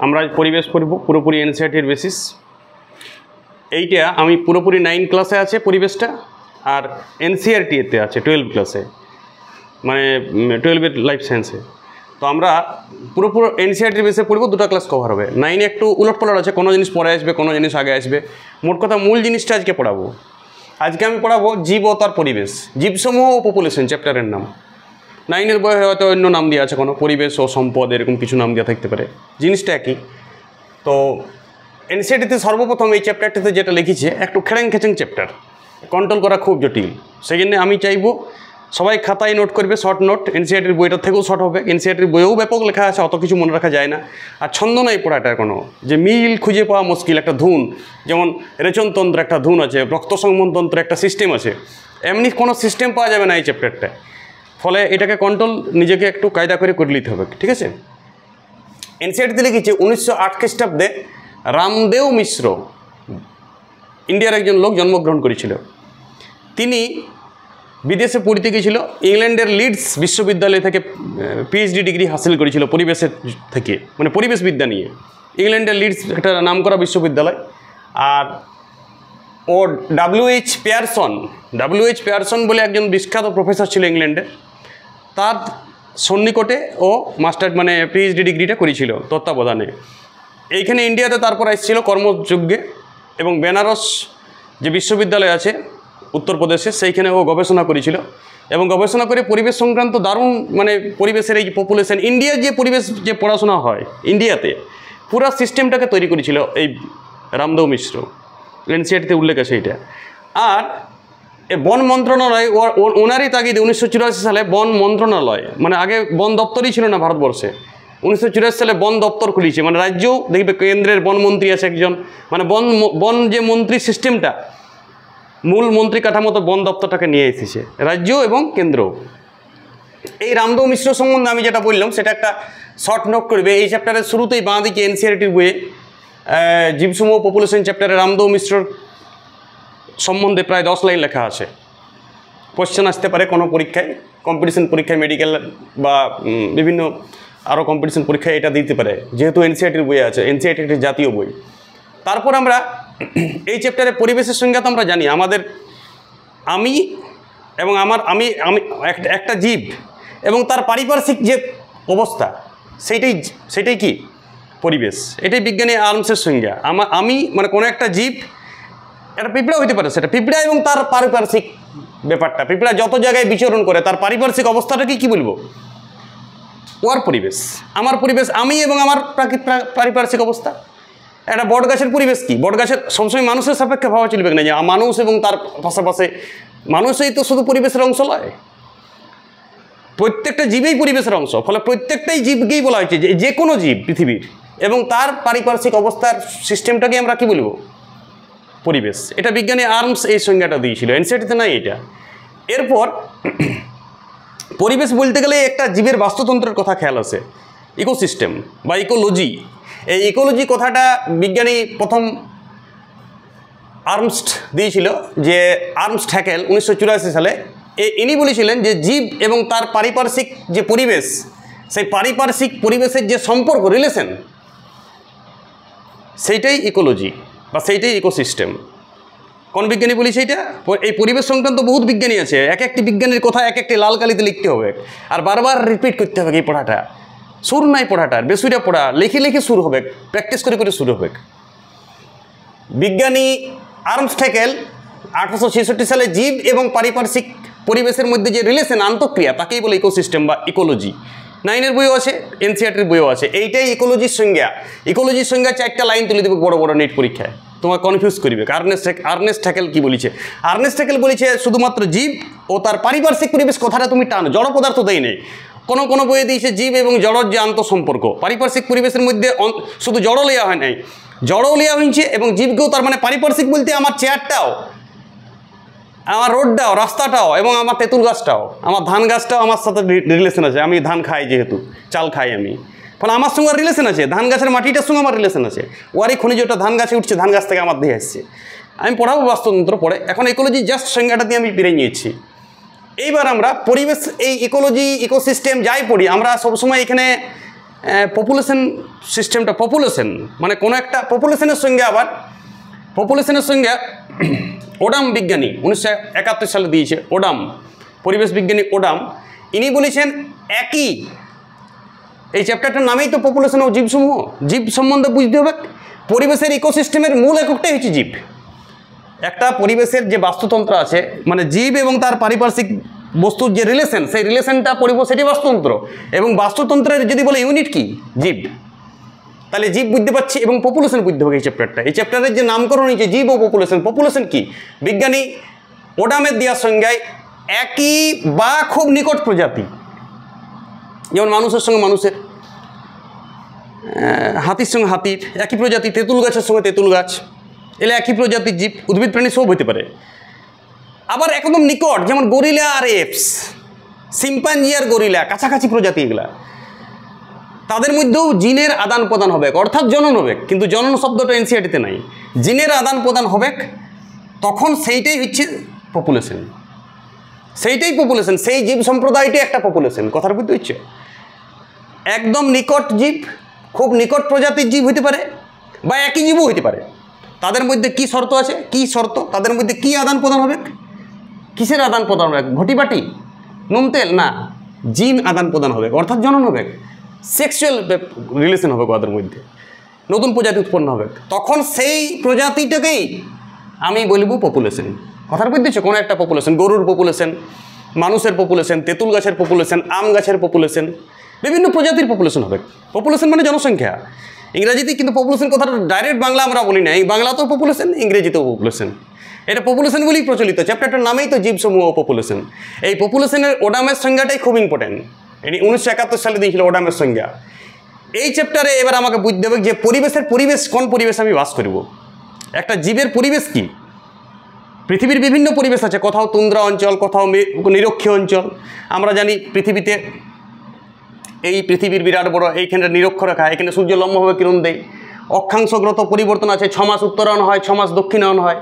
আমরা পরিবেশ পড়ব পুরোপুরি এনসিইআরটির বেসিস। এইটা আমি পুরোপুরি 9 ক্লাসে আছে পরিবেশটা, আর এনসিইআরটি এতে আছে 12 ক্লাসে, মানে 12-এর লাইফ সায়েন্সে। তো আমরা পুরোপুরো এনসিইআরটির বেসে পড়ব, 2টা ক্লাস কভার হবে। 9-এ একটু উলটপালট আছে, কোনো জিনিস পরে আসবে, কোনো জিনিস আগে আসবে। মোট কথা মূল জিনিসটা আজকে পড়াবো। আজকে আমি পড়াবো জীব ও তার পরিবেশ, জীবসমূহ ও পপুলেশন চ্যাপ্টারের নাম। 9-এর বইয়ে হয়তো অন্য নাম দেওয়া আছে, কোনো পরিবেশ ও সম্পদ এরকম কিছু নাম দেওয়া থাকতে পারে, জিনিসটা একই। তো এনসিইআরটিতে সর্বপ্রথম এই চ্যাপ্টারটিতে যেটা লিখেছে একটু খেড়েং খেচেং চ্যাপ্টার, কন্ট্রোল করা খুব জটিল। সেই জন্য আমি চাইবো সবাই খাতায় নোট করবে, শর্ট নোট। এনসিইআরটির বইটার থেকেও শর্ট হবে, এনসিইআরটির বইয়েও ব্যাপক লেখা আছে, অত কিছু মনে রাখা যায় না। আর ছন্দ নাই পড়াটার কোনো, যে মিল খুঁজে পাওয়া মুশকিল। একটা ধুন, যেমন রেচনতন্ত্র একটা ধুন আছে, রক্ত সংবহনতন্ত্র একটা সিস্টেম আছে, এমনি কোনো সিস্টেম পাওয়া যাবে না এই চ্যাপ্টারটা। ফলে এটাকে কন্ট্রোল নিজেকে একটু কায়দা করে নিতে হবে, ঠিক আছে। এনসিইআরটিতে লিখেছে 1908 খ্রিস্টাব্দে রামদেও মিশ্র, ইন্ডিয়ার একজন লোক জন্মগ্রহণ করেছিল। তিনি বিদেশে পড়তে গিয়েছিল, ইংল্যান্ডের লিডস বিশ্ববিদ্যালয় থেকে পিএইচডি ডিগ্রি হাসিল করেছিল পরিবেশের থেকে, মানে পরিবেশবিদ্যা নিয়ে। ইংল্যান্ডের লিডস একটা নামকরা বিশ্ববিদ্যালয়। আর ও ডব্লিউ.এইচ. পেয়ারসন বলে একজন বিখ্যাত প্রফেসর ছিল ইংল্যান্ডে, তার সন্নিকটে ও মানে পিএইচডি ডিগ্রিটা করেছিল তত্ত্বাবধানে। এইখানে ইন্ডিয়াতে তারপর এসেছিল কর্মযজ্ঞে, এবং বেনারস যে বিশ্ববিদ্যালয় আছে উত্তরপ্রদেশে, সেইখানে ও গবেষণা করেছিল। এবং গবেষণা করে পরিবেশ সংক্রান্ত দারুণ, মানে পরিবেশের এই পপুলেশন, ইন্ডিয়ার যে পরিবেশ যে পড়াশোনা হয় ইন্ডিয়াতে, পুরো সিস্টেমটাকে তৈরি করেছিল এই রামদেও মিশ্র। এনসিইআরটিতে উল্লেখ আছে এইটা। আর বন মন্ত্রণালয় ওনারই তাগিদে 1984 সালে বন মন্ত্রণালয়, মানে আগে বন দপ্তরই ছিল না ভারতবর্ষে, 1984 সালে বন দপ্তর খুলেছে। মানে রাজ্যও দেখবে কেন্দ্রের বনমন্ত্রী আছে একজন, মানে বন যে মন্ত্রী সিস্টেমটা, মূল মন্ত্রী কাঠামোতে বন দপ্তরটাকে নিয়ে এসেছে রাজ্য এবং কেন্দ্র। এই রামদেও মিশ্র সম্বন্ধে আমি যেটা বললাম সেটা একটা শর্ট নোট করবে। এই চ্যাপ্টারের শুরুতেই বাঁ দিকে এনসিইআরটির বইয়ে জীবসমূহ পপুলেশন চ্যাপ্টারে রামদেও মিশ্রর সম্বন্ধে প্রায় 10 লাইন লেখা আছে। কোশ্চেন আসতে পারে কোনো পরীক্ষায়, কম্পিটিশন পরীক্ষায়, মেডিকেল বা বিভিন্ন আরও কম্পিটিশন পরীক্ষায় এটা দিতে পারে, যেহেতু এনসিইআরটির বই আছে, এনসিইআরটি একটি জাতীয় বই। তারপর আমরা এই চ্যাপ্টারে পরিবেশের সংজ্ঞা তো আমরা জানি, আমাদের আমি এবং আমি একটা জীব এবং তার পারিপার্শ্বিক যে অবস্থা, সেইটাই কি পরিবেশ। এটাই বিজ্ঞানী আর্মসের সংজ্ঞা। আমি মানে কোনো একটা জীব, একটা পিঁপড়া হইতে পারে, সেটা পিঁপড়া এবং তার পারিপার্শ্বিক ব্যাপারটা, পিঁপড়া যত জায়গায় বিচরণ করে তার পারিপার্শ্বিক অবস্থাটাকে কি বলবো, ওর পরিবেশ। আমার পরিবেশ আমি এবং আমার পারিপার্শ্বিক অবস্থা। একটা বট গাছের পরিবেশ কি, বট গাছের সবসময় মানুষের সাপেক্ষে ভাবা চলবে না, যে মানুষ এবং তার পাশাপাশি মানুষই তো শুধু পরিবেশের অংশ নয়, প্রত্যেকটা জীবেই পরিবেশের অংশ। ফলে প্রত্যেকটাই জীবকেই বলা হয়েছে যে কোনো জীব পৃথিবীর এবং তার পারিপার্শ্বিক অবস্থার সিস্টেমটাকে আমরা কি বলবো, পরিবেশ। এটা বিজ্ঞানী আর্মস এই সংজ্ঞাটা দিয়েছিল, এনসিইআরটিতে নাই এটা। এরপর পরিবেশ বলতে গেলে একটা জীবের বাস্তুতন্ত্রের কথা খেয়াল আছে, ইকোসিস্টেম বা ইকোলজি। এই ইকোলজি কথাটা বিজ্ঞানী প্রথম আর্মস্ট দিয়েছিল, যে আর্মস্ট হ্যাকেল 1984 সালে। ইনি বলেছিলেন যে জীব এবং তার পারিপার্শ্বিক যে পরিবেশ, সেই পারিপার্শ্বিক পরিবেশের যে সম্পর্ক, রিলেশন, সেইটাই ইকোলজি বা সেইটাই ইকোসিস্টেম। কোন বিজ্ঞানী বলি সেইটা? এই পরিবেশ সংক্রান্ত বহুত বিজ্ঞানী আছে, এক একটি বিজ্ঞানীর কথা এক একটি লাল কালিতে লিখতে হবে আর বারবার রিপিট করতে হবে। এই পড়াটা সুর নাই, পড়াটার বেসুরা পড়া, লিখে লিখে সুর হবে, প্র্যাকটিস করে করে শুরু হবে। বিজ্ঞানী আর্মস্ট হ্যাকেল 1866 সালে জীব এবং পারিপার্শ্বিক পরিবেশের মধ্যে যে রিলেশন, আন্তঃক্রিয়া, তাকেই বলে ইকোসিস্টেম বা ইকোলজি। 9-এর বইও আছে, এনসিইআরটির বইও আছে। এইটাই ইকোলজির সংজ্ঞা। ইকোলজির সংজ্ঞা 4টা লাইন তুলে দেবে বড় বড় নেট পরীক্ষায়, তোমার কনফিউজ করবে। আর্নেস্ট হ্যাকেল কি বলেছে? আর্নেস্ট হ্যাকেল বলেছে শুধুমাত্র জীব ও তার পারিপার্শ্বিক পরিবেশ কথাটা তুমি টানো, জড় পদার্থ দেয় নেই। কোনো বইয়ে দিয়েছে জীব এবং জড়র যে আন্তঃসম্পর্ক, পারিপার্শ্বিক পরিবেশের মধ্যে শুধু জড় লেয়া হয় নাই, জড়ও লেয়া হয়েছে এবং জীবকেও। তার মানে পারিপার্শ্বিক বলতে আমার চেয়ারটাও, আমার রোডটাও, রাস্তাটাও এবং আমার তেঁতুল গাছটাও, আমার ধান গাছটাও আমার সাথে রিলেশন আছে। আমি ধান খাই, যেহেতু চাল খাই আমি, ফলে আমার সঙ্গে রিলেশন আছে। ধান গাছের মাটিটার সঙ্গে আমার রিলেশন আছে। ওয়ারই খনিজটা ধান গাছে উঠছে, ধান গাছ থেকে আমার দিয়ে আসছে। আমি পড়াবো বাস্তুতন্ত্র পড়ে, এখন ইকোলজি জাস্ট সংজ্ঞাটা দিয়ে আমি বেরিয়ে নিয়েছি। এইবার আমরা পরিবেশ, এই ইকোলজি, ইকোসিস্টেম যাই পড়ি আমরা সবসময় এখানে পপুলেশন সিস্টেমটা, পপুলেশন মানে কোনো একটা পপুলেশনের সঙ্গে আবার পপুলেশনের সঙ্গে ওডাম বিজ্ঞানী 1971 সালে দিয়েছে, ওডাম পরিবেশ বিজ্ঞানী ওডাম, ইনি বলেছেন একই, এই চ্যাপ্টারটার নামেই তো পপুলেশন ও জীবসমূহ, জীব সম্বন্ধে বুঝতে হবে। পরিবেশের ইকোসিস্টেমের মূল এককটাই হচ্ছে জীব। একটা পরিবেশের যে বাস্তুতন্ত্র আছে, মানে জীব এবং তার পারিপার্শ্বিক বস্তুর যে রিলেশন, সেই রিলেশনটা পরিবেশ, সেটি বাস্তুতন্ত্র, এবং বাস্তুতন্ত্রের যদি বলে ইউনিট কি, জীব। তাহলে জীব বুঝতে পারছি এবং পপুলেশন বুঝতে হবে এই চ্যাপ্টারটা। এই চ্যাপ্টারের যে নামকরণ হয়েছে জীব ও পপুলেশন। পপুলেশন কি, বিজ্ঞানী ওডামের দেওয়ার সংজ্ঞায় একই বা খুব নিকট প্রজাতি, যেমন মানুষের সঙ্গে মানুষের, হাতির সঙ্গে হাতির একই প্রজাতি, তেঁতুল গাছের সঙ্গে তেঁতুল গাছ, এলে একই প্রজাতির জীব, উদ্ভিদ প্রাণী সব হতে পারে। আবার একদম নিকট, যেমন গরিলা আর এপস, সিম্পাঞ্জি আর গরিলা, কাছাকাছি প্রজাতি এগুলা, তাদের মধ্যেও জিনের আদান প্রদান হবে, অর্থাৎ জনন হবে, কিন্তু জনন শব্দটা এনসিআরটিতে নাই, জিনের আদান প্রদান হবে, তখন সেইটাই হচ্ছে পপুলেশন, সেইটাই পপুলেশন, সেই জীব সম্প্রদায়টাই একটা পপুলেশন। কথার বুঝতে হচ্ছে, একদম নিকট জীব, খুব নিকট প্রজাতির জীব হতে পারে, বা একই জীবও হতে পারে। তাদের মধ্যে কি শর্ত আছে, কি শর্ত, তাদের মধ্যে কি আদান প্রদান হবে, কিসের আদান প্রদান হবে, ঘটিবাটি, নুন তেল না, জিন আদান প্রদান হবে, অর্থাৎ জনন হবে, সেক্সুয়াল রিলেশন হবে ওদের মধ্যে, নতুন প্রজাতি উৎপন্ন হবে, তখন সেই প্রজাতিটাকেই আমি বলবো পপুলেশন। কথার বুঝতেছো, কোনো একটা পপুলেশন, গরুর পপুলেশন, মানুষের পপুলেশন, তেঁতুল গাছের পপুলেশন, আম গাছের পপুলেশন, বিভিন্ন প্রজাতির পপুলেশন হবে। পপুলেশন মানে জনসংখ্যা ইংরেজিতে, কিন্তু পপুলেশন কথাটা ডাইরেক্ট বাংলা আমরা বলি না, এই বাংলাতেও পপুলেশন, ইংরেজিতেও পপুলেশন, এটা পপুলেশন বলেই প্রচলিত। চ্যাপ্টারটার নামেই তো জীবসমূহ পপুলেশন। এই পপুলেশনের ওডামের সংজ্ঞাটাই খুব ইম্পর্টেন্ট, এটি 1971 সালে দিয়েছিল ওডামের সংজ্ঞা। এই চ্যাপ্টারে এবার আমাকে বুঝতে হবে যে পরিবেশ কোন পরিবেশ আমি বাস করব, একটা জীবের পরিবেশ কি। পৃথিবীর বিভিন্ন পরিবেশ আছে, কোথাও তুন্দ্রা অঞ্চল, কোথাও নিরক্ষীয় অঞ্চল। আমরা জানি পৃথিবীতে, এই পৃথিবীর বিরাট বড় এইখানে নিরক্ষরেখা, এখানে সূর্য লম্বভাবে কিরণ দেয়, অক্ষাংশগত পরিবর্তন আছে, 6 মাস উত্তরায়ণ হয়, 6 মাস দক্ষিণায়ন হয়,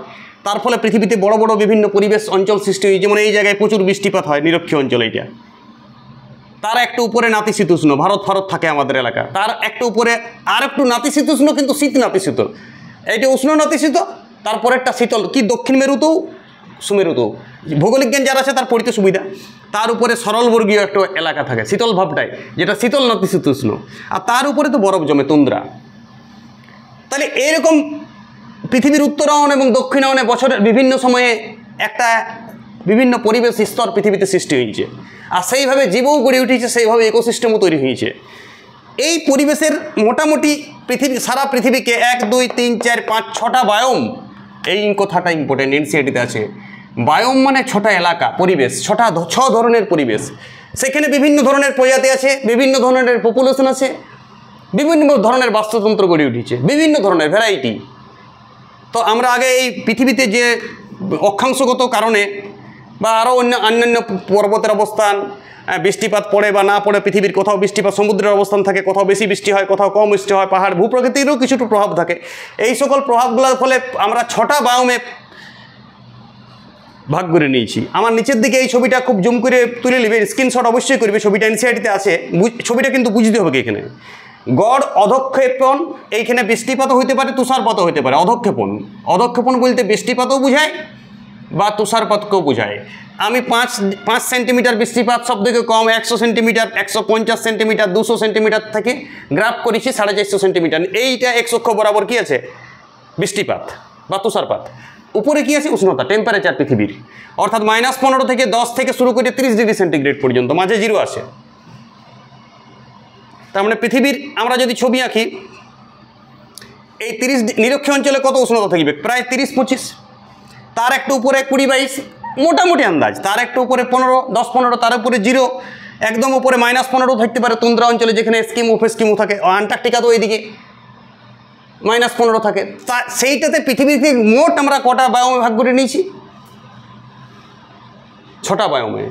তার ফলে পৃথিবীতে বড় বড় বিভিন্ন পরিবেশ অঞ্চল সৃষ্টি হয়। যেমন এই জায়গায় প্রচুর বৃষ্টিপাত হয়, নিরক্ষীয় অঞ্চল এইটা, তার একটু উপরে নাতিশীতোষ্ণ, ভারত থাকে আমাদের এলাকা, তার একটু উপরে আর একটু নাতিশীতোষ্ণ, কিন্তু শীত নাতিশীতল, এইটা উষ্ণ নাতিশীত, তারপরেরটা শীতল, কি দক্ষিণ মেরুতেও সুমেরুতেও, ভৌগোলিক জ্ঞান যারা আছে তার পড়িতে সুবিধা। তার উপরে সরলবর্গীয় একটা এলাকা থাকে শীতল ভাবটায়, যেটা শীতল নাতিশীতোষ্ণ, আর তার উপরে তো বরফ জমে, তুন্দ্রা। তাহলে এরকম পৃথিবীর উত্তরায়ণ এবং দক্ষিণায়নে বছরের বিভিন্ন সময়ে একটা বিভিন্ন পরিবেশ স্তর পৃথিবীতে সৃষ্টি হয়েছে, আর সেইভাবে জীবও গড়ে উঠেছে, সেইভাবে ইকোসিস্টেমও তৈরি হয়েছে। এই পরিবেশের মোটামুটি সারা পৃথিবীকে 1, 2, 3, 4, 5, 6টা বায়োম, এই কথাটা ইম্পর্টেন্ট, এনসিআরটিতে আছে। বায়োম মানে 6টা এলাকা, পরিবেশ, 6 ধরনের পরিবেশ, সেখানে বিভিন্ন ধরনের প্রজাতি আছে, বিভিন্ন ধরনের পপুলেশন আছে, বিভিন্ন ধরনের বাস্তুতন্ত্র গড়ে উঠেছে, বিভিন্ন ধরনের ভ্যারাইটি। তো আমরা আগে এই পৃথিবীতে যে অক্ষাংশগত কারণে বা আরও অন্যান্য পর্বতের অবস্থান, বৃষ্টিপাত পড়ে বা না পড়ে, পৃথিবীর কোথাও বৃষ্টিপাত, সমুদ্রের অবস্থান থাকে, কোথাও বেশি বৃষ্টি হয়, কোথাও কম বৃষ্টি হয়, পাহাড়, ভূপ্রকৃতিরও কিছুটা প্রভাব থাকে। এই সকল প্রভাবগুলোর ফলে আমরা 6টা বায়োমে ভাগ করে নিয়েছি। আমার নিচের দিকে এই ছবিটা খুব জুম করে তুলে নেবে, স্ক্রিনশট অবশ্যই করবে, ছবিটা এনসিআরটিতে আছে, ছবিটা কিন্তু বুঝতে হবে কি এখানে গড় অধক্ষেপণ, এইখানে বৃষ্টিপাতও হইতে পারে, তুষারপাতও হইতে পারে। অধক্ষেপণ বলতে বৃষ্টিপাতও বোঝায় বা তুষারপাতকেও বোঝায়। আমি 5 সেন্টিমিটার বৃষ্টিপাত সব থেকে কম, 100 সেন্টিমিটার, 150 সেন্টিমিটার, 200 সেন্টিমিটার থেকে গ্রাফ করেছি 450 সেন্টিমিটার। এইটা x অক্ষ বরাবর কি আছে, বৃষ্টিপাত বা তুষারপাত। উপরে কি আছে, উষ্ণতা, টেম্পারেচার পৃথিবীর, অর্থাৎ -15 থেকে 10 থেকে শুরু করে 30 ডিগ্রি সেন্টিগ্রেড পর্যন্ত, মাঝে 0 আসে। তার মানে পৃথিবীর আমরা যদি ছবি আঁকি, এই 30 নিরক্ষীয় অঞ্চলে কত উষ্ণতা থাকবে, প্রায় 30-25, তার একটু উপরে 20-22 মোটামুটি আন্দাজ, তার একটু উপরে 10-15, তার উপরে 0, একদম উপরে -15 থাকতে পারে তুন্দ্রা অঞ্চলে, যেখানে এস্কিমো থাকে, আন্টার্কটিকা তো এইদিকে -15 থাকে। তা সেইটাতে পৃথিবীতে মোট আমরা কটা বায়োমে ভাগ করে নিয়েছি, 6টা বায়োমে।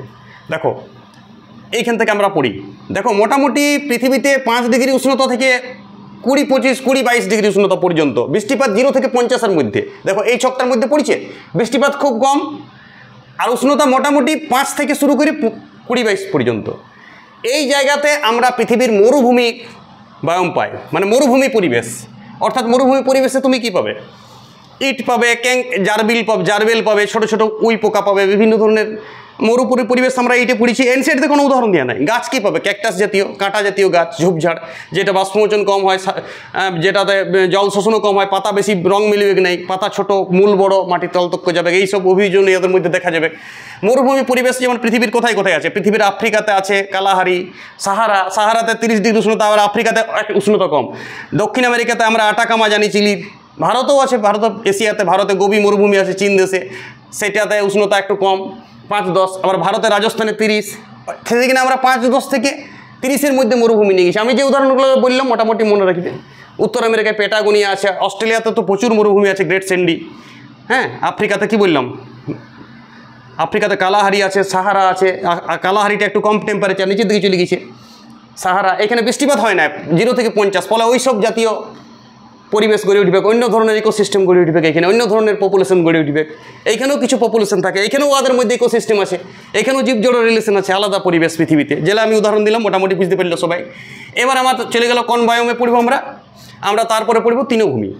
দেখো এইখান থেকে আমরা পড়ি, দেখো মোটামুটি পৃথিবীতে 5 ডিগ্রি উষ্ণতা থেকে 20-22 ডিগ্রি উষ্ণতা পর্যন্ত, বৃষ্টিপাত 0 থেকে 50-এর মধ্যে। দেখো এই ছকটার মধ্যে পড়ছে, বৃষ্টিপাত খুব কম, আর উষ্ণতা মোটামুটি 5 থেকে শুরু করে 20-22 পর্যন্ত। এই জায়গাতে আমরা পৃথিবীর মরুভূমি বায়োম পায়, মানে মরুভূমি পরিবেশ। অর্থাৎ মরুভূমি পরিবেশে তুমি কি পাবে? ইট পাবে, জারবেল পাবে, ছোটো ছোটো উই পোকা পাবে, বিভিন্ন ধরনের মরুপুরি পরিবেশ আমরা এইটে পড়েছি। এনসিআরটিতে কোনো উদাহরণ দেওয়া নাই। গাছ কী পাবে? ক্যাকটাস জাতীয়, কাঁটা জাতীয় গাছ, ঝোপঝাড়, যেটা বাষ্পমোচন কম হয়, যেটাতে জল শোষণও কম হয়, পাতা বেশি রং মিলবে নেই, পাতা ছোট, মূল বড়, মাটির তলতক্ক যাবে, এইসব অভিযোজন এদের মধ্যে দেখা যাবে। মরুভূমি পরিবেশ যেমন পৃথিবীর কোথায় কোথায় আছে? পৃথিবীর আফ্রিকাতে আছে কালাহারি, সাহারাতে 30 ডিগ্রি উষ্ণতা, আবার আফ্রিকাতে উষ্ণতা কম। দক্ষিণ আমেরিকাতে আমরা আটাকামা জানি, চিলির। ভারতেও আছে, এশিয়াতে ভারতে গোবি মরুভূমি আছে চীন দেশে, সেটাতে উষ্ণতা একটু কম, 5-10। আবার ভারতে রাজস্থানে 30, সেখানে আমরা 5-10 থেকে 30-এর মধ্যে মরুভূমি নিয়ে গেছি। আমি যে উদাহরণগুলো বললাম মোটামুটি মনে রাখবে। উত্তর আমেরিকায় পেটাগোনিয়া আছে, অস্ট্রেলিয়াতে তো প্রচুর মরুভূমি আছে, গ্রেট স্যান্ডি। হ্যাঁ, আফ্রিকাতে কি বললাম? আফ্রিকাতে কালাহারি আছে, সাহারা আছে। কালাহারিটা একটু কম টেম্পারেচার, নিচের দিকে চলে গেছে। সাহারা, এখানে বৃষ্টিপাত হয় না 0 থেকে 50, ফলে ওই সব জাতীয় পরিবেশ গড়ে উঠবে, অন্য ধরনের ইকোসিস্টেম গড়ে উঠবে, এখানে অন্য ধরনের পপুলেশন গড়ে উঠবে। এইখানেও কিছু পপুলেশন থাকে, এখানেও ওদের মধ্যে ইকোসিস্টেম আছে, এখানেও জীবজড় রিলেশন আছে, আলাদা পরিবেশ পৃথিবীতে। যেটা আমি উদাহরণ দিলাম মোটামুটি বুঝতে পারলো সবাই। এবার আমার চলে গেল কোন বায়োমে পড়বো আমরা তারপরে পড়বো তৃণভূমি।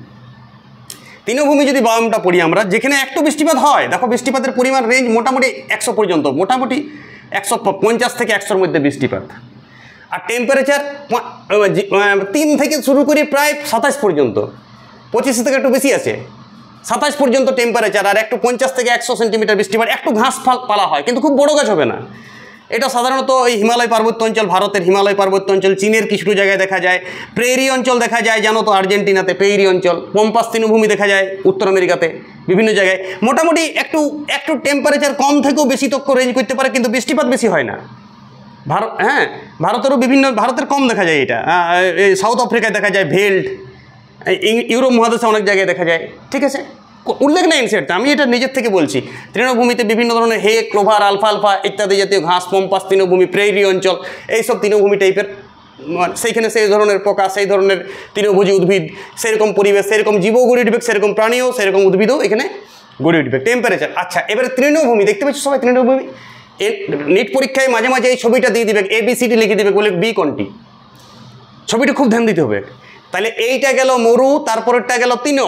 তৃণভূমি যদি বায়োমটা পড়ি আমরা, যেখানে একটু বৃষ্টিপাত হয়, দেখো বৃষ্টিপাতের পরিমাণ রেঞ্জ মোটামুটি 100 পর্যন্ত, মোটামুটি 150 থেকে 100-র মধ্যে বৃষ্টিপাত। আর টেম্পারেচার 3 থেকে শুরু করে প্রায় 27 পর্যন্ত, 25 থেকে একটু বেশি আছে, 27 পর্যন্ত টেম্পারেচার। আর একটু 50 থেকে 100 সেন্টিমিটার বৃষ্টিপাত, একটু ঘাস পালা হয়, কিন্তু খুব বড় গাছ হবে না। এটা সাধারণত এই হিমালয় পার্বত্য অঞ্চল, ভারতের হিমালয় পার্বত্য অঞ্চল, চীনের কিছু জায়গায় দেখা যায়, প্রেরি অঞ্চল দেখা যায়, জানো তো আর্জেন্টিনাতে প্রেরি অঞ্চল, পম্পাস তৃণভূমি দেখা যায় উত্তর আমেরিকাতে বিভিন্ন জায়গায়। মোটামুটি একটু টেম্পারেচার কম থেকেও বেশি তক্ক রেঞ্জ করতে পারে, কিন্তু বৃষ্টিপাত বেশি হয় না। ভারতেরও ভারতের কম দেখা যায় এটা, সাউথ আফ্রিকায় দেখা যায় ভেল্ট, ইউরোপ মহাদেশে অনেক জায়গায় দেখা যায়। ঠিক আছে, উল্লেখ নেই এনসিআরটিতে, আমি এটা নিজের থেকে বলছি। তৃণভূমিতে বিভিন্ন ধরনের হে, ক্লোভার, আলফালফা ইত্যাদি জাতীয় ঘাস, পম্পাস তৃণভূমি, প্রেরি অঞ্চল, এইসব তৃণভূমি টাইপের, সেইখানে সেই ধরনের পোকা, সেই ধরনের তৃণভোজী উদ্ভিদ, সেরকম পরিবেশ, সেরকম জীবও গড়ে উঠবে, সেরকম প্রাণীও, সেরকম উদ্ভিদও এখানে গড়ে উঠবে। টেম্পারেচার, আচ্ছা, এবারে তৃণভূমি দেখতে পাচ্ছি সবাই, তৃণভূমি নিট পরীক্ষায় মাঝে মাঝে এই ছবিটা দিয়ে দিবে, ABCD লিখে দিবে, বলে বি কোনটি। ছবিটা খুব ধ্যান দিতে হবে। তাহলে এইটা গেল মরু, তারপরেরটা গেল তৃণ।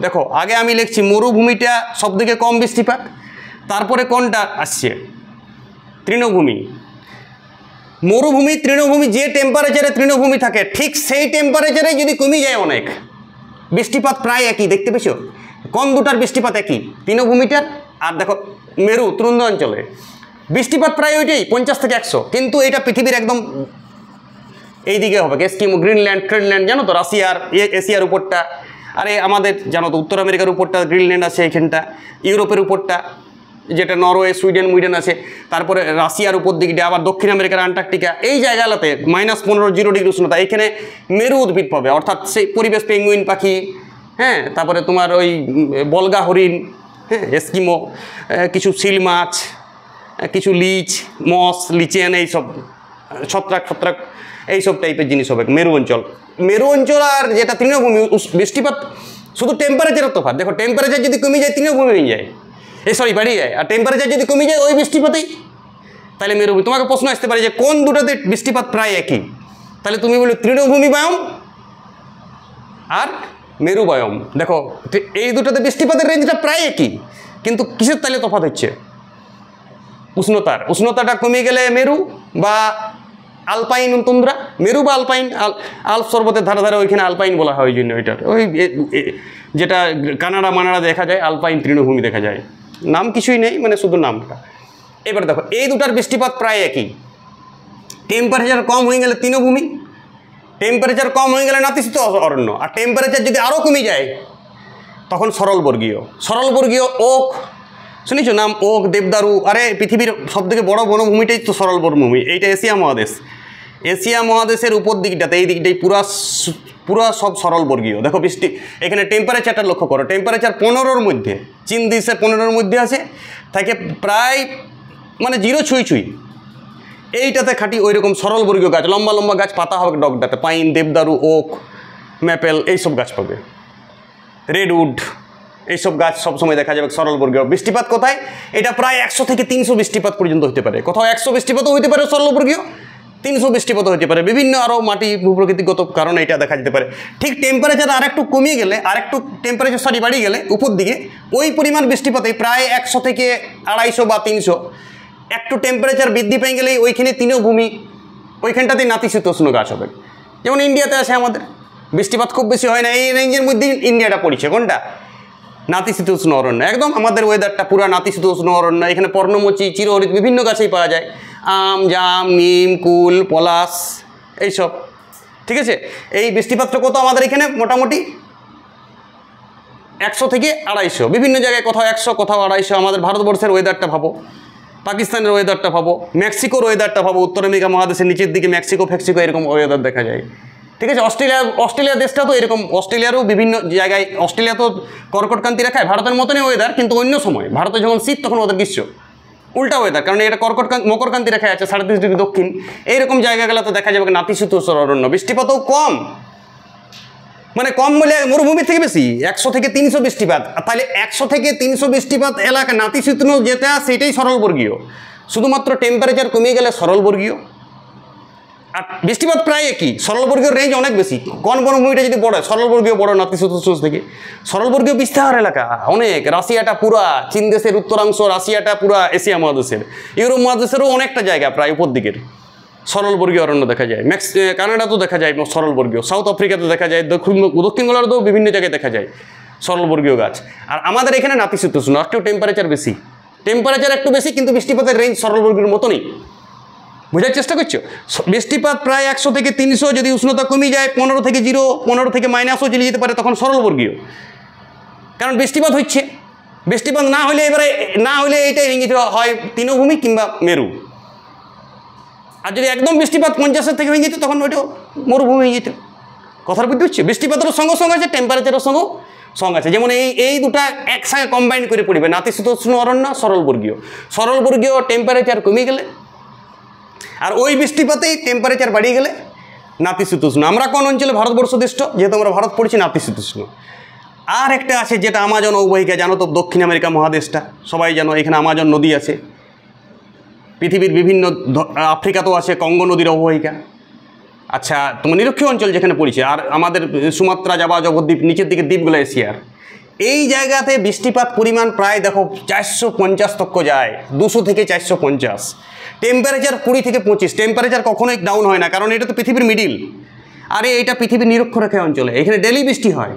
দেখো আগে আমি লিখছি মরুভূমিটা সবথেকে কম বৃষ্টিপাত, তারপরে কোনটা আসছে? তৃণভূমি। মরুভূমি, তৃণভূমি, যে টেম্পারেচারে তৃণভূমি থাকে ঠিক সেই টেম্পারেচারে যদি কমে যায় অনেক, বৃষ্টিপাত প্রায় একই, দেখতে পেয়েছো? কোন দুটার বৃষ্টিপাত একই? তৃণভূমিটার আর দেখো মেরু তৃণ অঞ্চলে বৃষ্টিপাত প্রায় ওইটাই 50 থেকে 100, কিন্তু এটা পৃথিবীর একদম এইদিকে হবে, এস্কিমো, গ্রিনল্যান্ড, ট্রেনল্যান্ড, জানো তো, রাশিয়ার এশিয়ার উপরটা, আরে আমাদের জানো তো উত্তর আমেরিকার উপরটা গ্রিনল্যান্ড আছে, এখানটা ইউরোপের উপরটা যেটা নরওয়ে, সুইডেন আছে, তারপরে রাশিয়ার উপর দিকটা, আবার দক্ষিণ আমেরিকার আন্টার্কটিকা, এই জায়গাগুলোতে -15 0 ডিগ্রি উষ্ণতা, এখানে মেরু উদ্ভিদ পাবে, অর্থাৎ সেই পরিবেশ, পেঙ্গুইন পাখি, হ্যাঁ, তারপরে তোমার ওই বলগা হরিণ, হ্যাঁ, এস্কিমো, কিছু সিল মাছ, কিছু লিচ, মস, লিচেন, এইসব ছত্রাক এইসব টাইপের জিনিস হবে মেরু অঞ্চল। মেরু অঞ্চল আর যেটা তৃণভূমি, বৃষ্টিপাত শুধু টেম্পারেচারের তফাৎ। দেখো টেম্পারেচার যদি কমে যায় তৃণভূমি হয়ে যায়, বাড়িয়ে যায়, আর টেম্পারেচার যদি কমে যায় ওই বৃষ্টিপাতেই, তাহলে মেরুভূমি। তোমাকে প্রশ্ন আসতে পারে যে কোন দুটোতে বৃষ্টিপাত প্রায় একই, তাহলে তুমি বলো তৃণভূমি বায়ম আর মেরু বায়ম। দেখো এই দুটোতে বৃষ্টিপাতের রেঞ্জটা প্রায় একই, কিন্তু কিসের তাহলে তফাৎ হচ্ছে? উষ্ণতাটা কমে গেলে মেরু বা আলপাইন তুন্দ্রা, মেরু বা আলপাইন, আল্প পর্বতের ধারে ধারে ওইখানে আলপাইন বলা হয়, ওই জন্য ওইটার ওই যেটা কানাডা দেখা যায়, আলপাইন তৃণভূমি দেখা যায়, নাম কিছুই নেই, মানে শুধু নামটা। এবার দেখো এই দুটার বৃষ্টিপাত প্রায় একই। টেম্পারেচার কম হয়ে গেলে তৃণভূমি, টেম্পারেচার কম হয়ে গেলে নাতিশীতোষ্ণ অরণ্য, আর টেম্পারেচার যদি আরও কমে যায় তখন সরলবর্গীয় ওক, শুনেছো নাম? ওক, দেবদারু, আরে পৃথিবীর সবথেকে বড় বনভূমিটাই তো সরলবর্গভূমি, এইটা এশিয়া মহাদেশের উপর দিকটাতে, এই দিকটাই পুরা সব সরলবর্গীয়। দেখো এখানে টেম্পারেচারটা লক্ষ্য করো, টেম্পারেচার 15-র মধ্যে, চীন দেশে 15-র মধ্যে আছে, থাকে প্রায় মানে 0 ছুঁই। এইটাতে খাঁটি ওই রকম সরলবর্গীয় গাছ, লম্বা গাছ, পাতা হবে ডগডাতে, পাইন, দেবদারু, ওক, ম্যাপেল, এইসব গাছ পাবে, রেডউড, এইসব গাছ সবসময় দেখা যাবে সরলবর্গীয়। বৃষ্টিপাত কোথায়? এটা প্রায় 100 থেকে 300 বৃষ্টিপাত পর্যন্ত হতে পারে, কোথাও 100 বৃষ্টিপাতও হতে পারে সরলবর্গীয়, 300 বৃষ্টিপাত হতে পারে, বিভিন্ন আরও মাটি ভূপ্রকৃতিগত কারণে এটা দেখা যেতে পারে। ঠিক টেম্পারেচার আর একটু কমিয়ে গেলে, আর একটু টেম্পারেচার বাড়িয়ে গেলে উপর দিকে ওই পরিমাণ বৃষ্টিপাতে প্রায় 100 থেকে 250 বা 300, একটু টেম্পারেচার বৃদ্ধি পেয়ে গেলেই ওইখানে তৃণভূমি, ওইখানটাতেই নাতিশীতোষ্ণ গাছ হবে। যেমন ইন্ডিয়াতে আছে আমাদের, বৃষ্টিপাত খুব বেশি হয় না, এই রেঞ্জের মধ্যেই ইন্ডিয়াটা পড়ছে। কোনটা? নাতিশীতোষ্ণ অরণ্য। একদম আমাদের ওয়েদারটা পুরা নাতিশীতোষ্ণ অরণ্য। এখানে পর্ণমোচী, চিরহরিৎ বিভিন্ন গাছেই পাওয়া যায়, আম, জাম, নিম, কুল, পলাশ এইসব। ঠিক আছে, এই বৃষ্টিপাতটা কত আমাদের এখানে? মোটামুটি 100 থেকে 250, বিভিন্ন জায়গায় কোথাও 100 কোথাও 250। আমাদের ভারতবর্ষের ওয়েদারটা ভাবো, পাকিস্তানের ওয়েদারটা ভাবো, মেক্সিকোর ওয়েদারটা ভাবো, উত্তর আমেরিকা মহাদেশের নিচের দিকে মেক্সিকো ফেক্সিকো এরকম ওয়েদার দেখা যায়। ঠিক আছে, অস্ট্রেলিয়া দেশটা তো এরকম, অস্ট্রেলিয়ারও বিভিন্ন জায়গায়, অস্ট্রেলিয়া তো কর্কটক্রান্তি রেখায় ভারতের মতনই ওয়েদার, কিন্তু অন্য সময় ভারতে যখন শীত তখন ওদের গ্রীষ্ম, উল্টা ওয়েদার, কারণ এটা মকরক্রান্তি রেখায় আছে 37 ডিগ্রি দক্ষিণ। এইরকম জায়গাগুলোতে দেখা যাবে নাতিশীতোষ্ণ অরণ্য, বৃষ্টিপাতও কম, মানে কম বলে মরুভূমির থেকে বেশি, 100 থেকে 300 বৃষ্টিপাত। তাহলে 100 থেকে 300 বৃষ্টিপাত এলাকা নাতিশীতোষ্ণ যেটা, সেটাই সরলবর্গীয়। শুধুমাত্র টেম্পারেচার কমিয়ে গেলে সরলবর্গীয়। আর বৃষ্টিপাত প্রায় একই, সরলবর্গীয় রেঞ্জ অনেক বেশি। কোন বনভূমিটা যদি বড়, সরলবর্গীয় বড় নাতিশীতোষ্ণ থেকে। সরলবর্গীয় বিস্তার এলাকা অনেক, রাশিয়াটা পুরা চীন দেশের উত্তরাংশ, রাশিয়াটা পুরা এশিয়া মহাদেশের, ইউরোপ মহাদেশেরও অনেকটা জায়গা প্রায় উপর দিকের সরলবর্গীয় অরণ্য দেখা যায়। কানাডাতেও দেখা যায় সরলবর্গীয়, সাউথ আফ্রিকাতে দেখা যায়, দক্ষিণ গোলার্ধেও বিভিন্ন জায়গায় দেখা যায় সরলবর্গীয় গাছ। আর আমাদের এখানে নাতিশীতোষ্ণ, একটু টেম্পারেচার বেশি, টেম্পারেচার একটু বেশি, কিন্তু বৃষ্টিপাতের রেঞ্জ সরলবর্গীয় মতনই। বোঝার চেষ্টা করছো? বৃষ্টিপাত প্রায় 100 থেকে 300, যদি উষ্ণতা কমে যায় 15 থেকে 0, 15 থেকে -ও চলে যেতে পারে, তখন সরলবর্গীয়। কারণ বৃষ্টিপাত হচ্ছে, বৃষ্টিপাত না হলে এইটাই ইঙ্গিত হয় তৃণভূমি কিংবা মেরু। আর যদি একদম বৃষ্টিপাত 50-এর থেকে হয়ে যেত, তখন ওইটা মরুভূমি হয়ে যেত। কথার বুঝতে হচ্ছে? বৃষ্টিপাতেরও সঙ্গে আছে, টেম্পারেচারের সঙ্গে আছে। যেমন এই দুটা একসঙ্গে কম্বাইন করে পড়বে, নাতিশীতোষ্ণ অরণ্য, সরলবর্গীয়। সরলবর্গীয় টেম্পারেচার কমে গেলে, আর ওই বৃষ্টিপাতেই টেম্পারেচার বাড়িয়ে গেলে নাতিশীতোষ্ণ। আমরা কোন অঞ্চলে? ভারতবর্ষ দেশটা, যেহেতু আমরা ভারত পড়ছি, নাতিশীতোষ্ণ। আর একটা আছে যেটা আমাজন অববাহিকা, জানো তো, দক্ষিণ আমেরিকা মহাদেশটা সবাই জানো, এখানে আমাজন নদী আছে। পৃথিবীর বিভিন্ন, আফ্রিকাতেও আছে কঙ্গো নদীর অববাহিকা। আচ্ছা, তোমার নিরক্ষীয় অঞ্চল যেখানে পড়ছে, আর আমাদের সুমাত্রা, জাভা, জগদ্বীপ, নিচের দিকে দ্বীপগুলো এশিয়ার, এই জায়গাতে বৃষ্টিপাত পরিমাণ প্রায় দেখো 450 তক যায়, 200 থেকে 450। টেম্পারেচার 20 থেকে 25, টেম্পারেচার কখনোই ডাউন হয় না, কারণ এটা তো পৃথিবীর মিডিল। আরে এটা পৃথিবীর নিরক্ষরেখা অঞ্চলে, এখানে ডেলি বৃষ্টি হয়।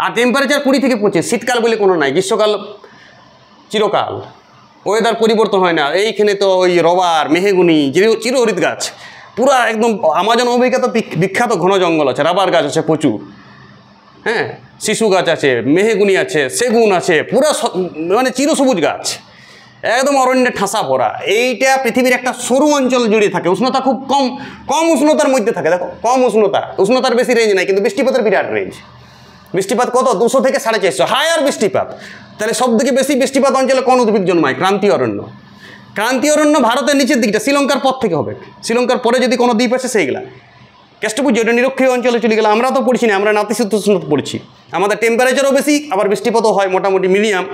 আর টেম্পারেচার 20 থেকে 25, শীতকাল বলে কোনো নাই, গ্রীষ্মকাল চিরকাল, ওয়েদার পরিবর্তন হয় না। এইখানে তো ওই রবার, মেহগুনি, চিরহরিৎ গাছ, পুরা একদম আমাজন অববাহিকা তো বিখ্যাত ঘন জঙ্গল আছে, রাবার গাছ আছে প্রচুর, হ্যাঁ, শিশু গাছ আছে, মেহগুনি আছে, সেগুন আছে, পুরা মানে চিরসবুজ গাছ, একদম অরণ্যে ঠাসা ভরা। এইটা পৃথিবীর একটা সরু অঞ্চল জুড়ে থাকে, উষ্ণতা খুব কম উষ্ণতার মধ্যে থাকে। দেখো, কম উষ্ণতার বেশি রেঞ্জ নাই, কিন্তু বৃষ্টিপাতের বিরাট রেঞ্জ। বৃষ্টিপাত কত? 200 থেকে 450, হায়ার বৃষ্টিপাত। তাহলে সব থেকে বেশি বৃষ্টিপাত অঞ্চলে কোন উদ্ভিদ জন্মায়? ক্রান্তীয় অরণ্য। ক্রান্তীয় অরণ্য ভারতের নিচের দিকটা, শ্রীলঙ্কার পর থেকে হবে। শ্রীলঙ্কার পরে যদি কোনো দ্বীপ আছে সেইগুলা, কেষ্টপুজ এটা নিরক্ষীয় অঞ্চলে চলে গেলে। আমরা তো পড়ছি না, আমরা নাতিশীতোষ্ণ পড়ছি। আমাদের টেম্পারেচারও বেশি, আবার বৃষ্টিপাতও হয় মোটামুটি মিডিয়াম,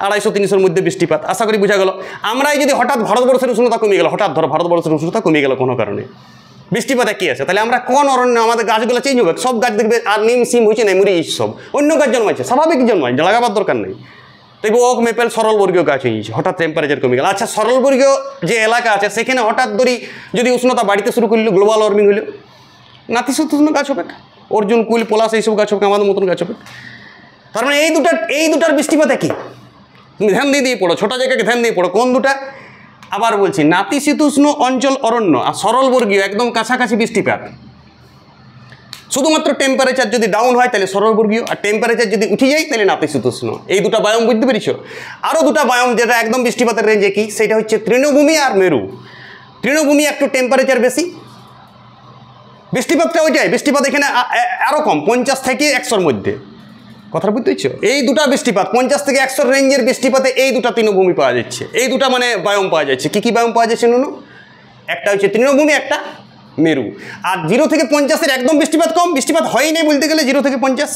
250-300-র মধ্যে বৃষ্টিপাত। আশা করি বোঝা গেল। আমরাই যদি হঠাৎ ভারতবর্ষের উষ্ণতা কমে গেল, হঠাৎ ধরো ভারতবর্ষের উষ্ণতা কমে গেল কোনো কারণে, বৃষ্টিপাতে কী আছে, তাহলে আমরা কোন অরণ্য, আমাদের গাছগুলো চেঞ্জ হবে। সব গাছ দেখবে আর নিম সিম হয়েছে না, মরে সব অন্য গাছ জন্মাইছে, স্বাভাবিক জন্মায়, লাগাবার দরকার নেই। দেখবো ওক মেপেল সরলবর্গীয় গাছ হয়ে গেছে, হঠাৎ টেম্পারেচার কমে গেল। আচ্ছা, সরলবর্গীয় যে এলাকা আছে সেখানে হঠাৎ যদি উষ্ণতা বাড়িতে শুরু করলো, গ্লোবাল ওয়ার্মিং হলো, নাতিশীতোষ্ণ গাছ হবে, অর্জুন, কুল, পলাশ এইসব গাছ হবে, আমাদের মতন গাছ হবে। তার মানে এই দুটার বৃষ্টিপাত একই। তুমি ধ্যান দিয়ে পড়ো, ছোটো জায়গাকে ধ্যান দিয়ে পড়ো। কোন দুটা? আবার বলছি, নাতিশীতোষ্ণ অঞ্চল অরণ্য আর সরলবর্গীয় একদম কাছাকাছি বৃষ্টিপাত। শুধুমাত্র টেম্পারেচার যদি ডাউন হয় তাহলে সরলবর্গীয়, আর টেম্পারেচার যদি উঠে যায় তাহলে নাতিশীতোষ্ণ। এই দুটা বায়ম বুঝতে পেরেছ? আরও দুটা বায়ম যেটা একদম বৃষ্টিপাতের রেঞ্জে কি, সেটা হচ্ছে তৃণভূমি আর মেরু। তৃণভূমি একটু টেম্পারেচার বেশি, বৃষ্টিপাতটা ওইটাই, বৃষ্টিপাত এখানে আরও কম, 50 থেকে 100-র মধ্যে। কথা বুঝতে পারছো? এই দুটা বৃষ্টিপাত 50 থেকে 100 রেঞ্জের বৃষ্টিপাতে এই দুটা তৃণভূমি পাওয়া যাচ্ছে, এই দুটা মানে বায়ম পাওয়া যাচ্ছে। কী কী বায়ম পাওয়া যাচ্ছে নুনু? একটা হচ্ছে তৃণভূমি, একটা মেরু। আর 0 থেকে 50-এর একদম বৃষ্টিপাত কম, বৃষ্টিপাত হয়ই নেই বলতে গেলে 0 থেকে 50।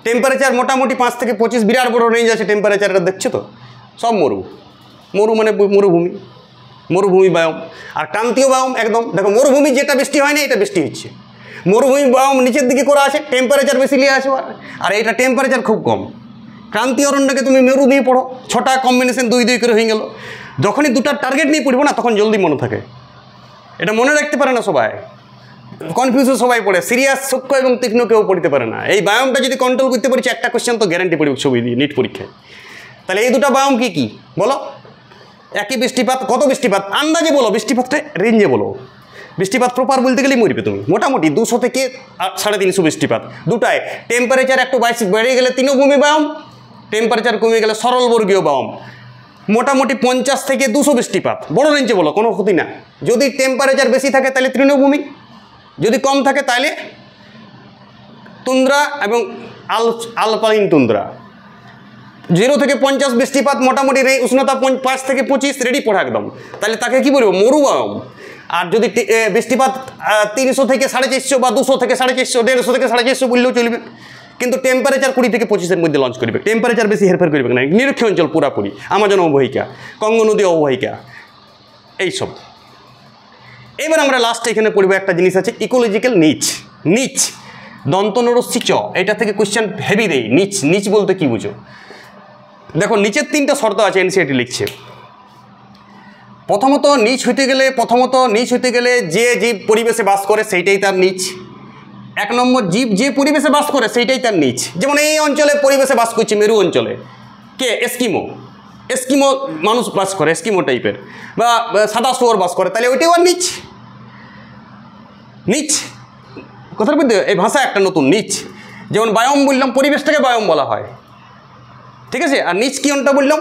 টেম্পারেচার মোটামুটি 5 থেকে 25, বিরাট বড় রেঞ্জ আছে টেম্পারেচারটা, দেখছো তো? সব মরু মানে মরুভূমি। মরুভূমি বায়ম। আর ক্রান্তীয় বায়ম একদম দেখো, মরুভূমি যেটা বৃষ্টি হয় না এটা বৃষ্টি হচ্ছে। মরুভূমি বায়ম নিচের দিকে করা আছে, টেম্পারেচার বেশি নিয়ে আসো, আর এটা টেম্পারেচার খুব কম। ক্রান্তীয় অরণ্যকে তুমি মেরু দিয়ে পড়ো, 6টা কম্বিনেশন 2-2 করে হয়ে গেল। যখনই 2টা টার্গেট নিয়ে পড়বো না তখন জলদি মনে থাকে। এটা মনে রাখতে পারে না সবাই, কনফিউশন সবাই পড়ে, সিরিয়াস, সূক্ষ্ম এবং তীক্ষ্ণ কেউ পড়তে পারে না। এই বায়মটা যদি কন্ট্রোল করতে পারছি, একটা কোয়েশ্চেন তো গ্যারান্টি পড়বে ছবি দিয়ে নিট পরীক্ষায়। তাহলে এই 2টা বায়ম কি কি বলো? একই বৃষ্টিপাত, কত বৃষ্টিপাত আন্দাজে বলো, বৃষ্টিপাতটা রেঞ্জে বলো। বৃষ্টিপাত প্রপার বলতে গেলেই মরবে তুমি, মোটামুটি 200 থেকে 350 বৃষ্টিপাত। 2টায় টেম্পারেচার একটু বেড়ে গেলে তৃণভূমি বায়ম, টেম্পারেচার কমে গেলে সরলবর্গীয় বায়ম। মোটামুটি 50 থেকে 200 বৃষ্টিপাত, বড় রেঞ্জে বলো, কোনো ক্ষতি না। যদি টেম্পারেচার বেশি থাকে তাহলে তৃণভূমি, যদি কম থাকে তাহলে তুন্দ্রা এবং আলপাইন তুন্দ্রা। 0 থেকে 50 বৃষ্টিপাত, মোটামুটি উষ্ণতা 5 থেকে 25 রেডি পড়া একদম, তাহলে তাকে কি বলবো? মরুবায়ম। আর যদি বৃষ্টিপাত 300 থেকে 450 বা 200 থেকে 450, 150 থেকে 450 বললেও চলবে, কিন্তু টেম্পারেচার 20 থেকে 25-এর মধ্যে লঞ্চ করবে। টেম্পারেচার বেশি হেরফের করবে না। নিরক্ষীয় অঞ্চল পুরাপুরি, আমাজন অববাহিকা, কঙ্গো নদী অববাহিকা, এইসব। এবার আমরা লাস্টে এখানে পড়বো একটা জিনিস আছে, ইকোলজিক্যাল নিচ। নিচ দন্তনরস্যি চ, এটা থেকে কোয়েশ্চেন হেভি দেয়। নিচ, নিচ বলতে কি বুঝো? দেখো, নিচের 3টা শর্ত আছে, এনসিইআরটি লিখছে। প্রথমত নিচ হইতে গেলে যে জীব পরিবেশে বাস করে সেইটাই তার নিচ। 1 নম্বর, জীব যে পরিবেশে বাস করে সেইটাই তার নিচ। যেমন এই অঞ্চলে পরিবেশে বাস করছে, মেরু অঞ্চলে কে? এস্কিমো। এস্কিমো মানুষ বাস করে, এস্কিমো টাইপের, বা সাদা শুয়োর বাস করে, তাহলে ওইটাও আর নিচ। নিচ কথার মধ্যে এই ভাষা একটা নতুন, নিচ। যেমন বায়ম বললাম, পরিবেশটাকে বায়ম বলা হয়, ঠিক আছে। আর নিচ কি অনটা বললাম,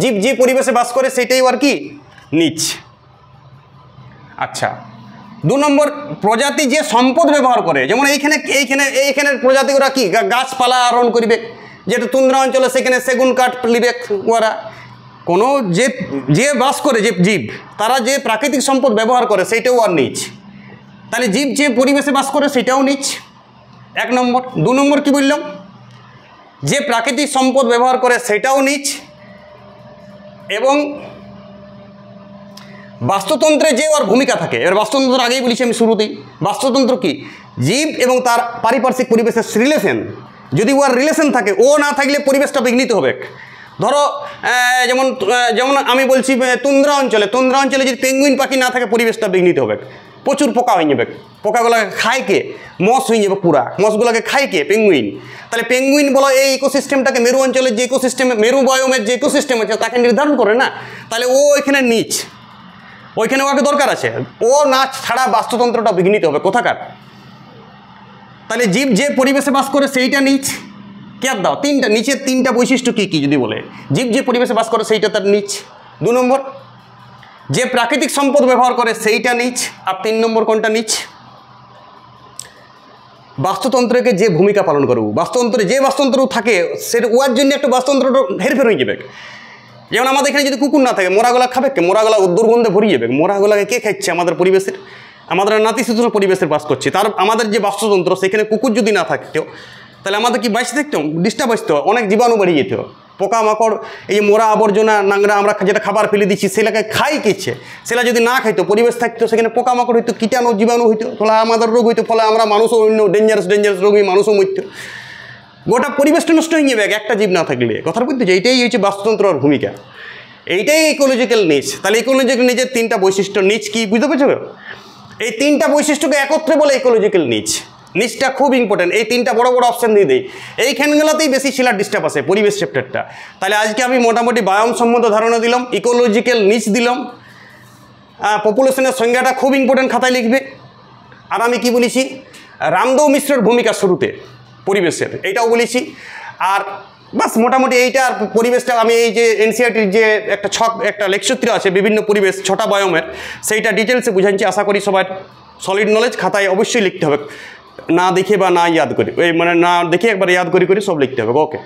জীব যে পরিবেশে বাস করে সেটাই আর কি নিচ। আচ্ছা, 2 নম্বর, প্রজাতি যে সম্পদ ব্যবহার করে, যেমন এইখানের প্রজাতি ওরা কি গাছপালা আরোহণ করবে, যেটা তুন্দ্রা অঞ্চলে সেখানে সেগুন কাঠ লিবে ওরা। কোনো যে বাস করে, যে জীব, তারা যে প্রাকৃতিক সম্পদ ব্যবহার করে সেইটাও আর নিচ। তাহলে জীব যে পরিবেশে বাস করে সেটাও নিচ, 1 নম্বর। 2 নম্বর কি বললাম, যে প্রাকৃতিক সম্পদ ব্যবহার করে সেটাও নিচ। এবং বাস্তুতন্ত্রে যে ওর ভূমিকা থাকে, এবার বাস্তুতন্ত্র আগেই বলেছি আমি শুরুতেই। বাস্তুতন্ত্র কি? জীব এবং তার পারিপার্শ্বিক পরিবেশের রিলেশন। যদি ওর রিলেশন থাকে, ও না থাকলে পরিবেশটা বিঘ্নিত হবে। ধরো যেমন আমি বলছি তুন্দ্রা অঞ্চলে যদি পেঙ্গুইন পাখি না থাকে, পরিবেশটা বিঘ্নিত হবে, প্রচুর পোকা হয়ে যাবে। পোকাগুলোকে খায় কে? মস হয়ে যাবে পুরা, মসগুলোকে খায় কে? পেঙ্গুইন। তাহলে পেঙ্গুইন বলো এই ইকোসিস্টেমটাকে, মেরু অঞ্চলের যে ইকোসিস্টেম, মেরু বায়োমের যে ইকোসিস্টেম আছে তাকে নির্ধারণ করে না। তাহলে ও এখানে নিচ, ওইখানে ওকে দরকার আছে। ও না ছাড়া বাস্তুতন্ত্রটা বিঘ্নিত হবে কোথাকার। তাহলে জীব যে পরিবেশে বাস করে সেইটা নিচ। কে দাও? 3টা, নিচের 3টা বৈশিষ্ট্য কী কী যদি বলে? জীব যে পরিবেশে বাস করে সেইটা তার নিচ। 2 নম্বর, যে প্রাকৃতিক সম্পদ ব্যবহার করে সেইটা নিচ। আর 3 নম্বর কোনটা নিচ? বাস্তুতন্ত্রকে যে ভূমিকা পালন করবো, বাস্তুতন্ত্রে যে বাস্তুতন্ত্র থাকে সেটা ওয়ার জন্য একটা বাস্তুতন্ত্রটা হেরফের হয়ে যাবে। যেমন আমাদের এখানে যদি কুকুর না থাকে, মোরাগোলা খাবে কে? মোরাগোলা দুর্গন্ধে ভরিয়ে যাবে। মোরাগোলাকে কে খাচ্ছে? আমাদের পরিবেশের, আমাদের নাতিশীতোষ্ণ পরিবেশের বাস করছে, তার আমাদের যে বাস্তুতন্ত্র সেখানে কুকুর যদি না থাকতো তাহলে আমাদের কি বাইসে থাকতাম? ডিস্টার্ব আসতো, অনেক জীবাণু বেরিয়ে যেত, পোকামাকড়, এই যে মোরা আবর্জনা নাংরা আমরা যেটা খাবার ফেলে দিচ্ছি সেটাকে খাই কিচ্ছে, সেটা যদি না খাইতো, পরিবেশ থাকতো, সেখানে পোকামাকড় হইতো, কীটাণু জীবাণু হইতো, ফলে আমাদের রোগ হইতো, ফলে আমরা মানুষও অন্য ডেঞ্জারাস রোগ হয়ে মানুষও মরতো। গোটা পরিবেশটা নষ্ট হয়ে যাবে একটা জীব না থাকলে। কথার বলতে যে এইটাই হচ্ছে বাস্তুতন্ত্রের ভূমিকা, এইটাই ইকোলজিক্যাল নিচ। তাহলে ইকোলজিক্যাল নিচের 3টা বৈশিষ্ট্য, নিচ কি বুঝতে পেরেছো? এই 3টা বৈশিষ্ট্যকে একত্রে বলে ইকোলজিক্যাল নিচ। নিচটা খুব ইম্পর্টেন্ট, এই 3টা বড় বড় অপশান দিয়ে দেয়, এইখানগুলোতেই বেশি ছিলার ডিস্টার্ব আসে পরিবেশ চ্যাপ্টারটা। তাহলে আজকে আমি মোটামুটি বায়ম সম্বন্ধ ধারণা দিলাম, ইকোলজিক্যাল নিচ দিলাম, পপুলেশনের সংজ্ঞাটা খুব ইম্পর্টেন্ট, খাতায় লিখবে। আর আমি কি বলেছি? রামদেও মিশ্রের ভূমিকা শুরুতে পরিবেশের, এইটাও বলেছি। আর বাস মোটামুটি এইটা, আর পরিবেশটা আমি এই যে এনসিইআরটির যে একটা লেকচর আছে বিভিন্ন পরিবেশ 6টা বায়োমের, সেইটা ডিটেলসে বুঝাচ্ছি। আশা করি সবার সলিড নলেজ খাতায় অবশ্যই লিখতে হবে, না দেখে বা না ইয়াদ করি, মানে না দেখে একবার ইয়াদ করি সব লিখতে হবে। ওকে।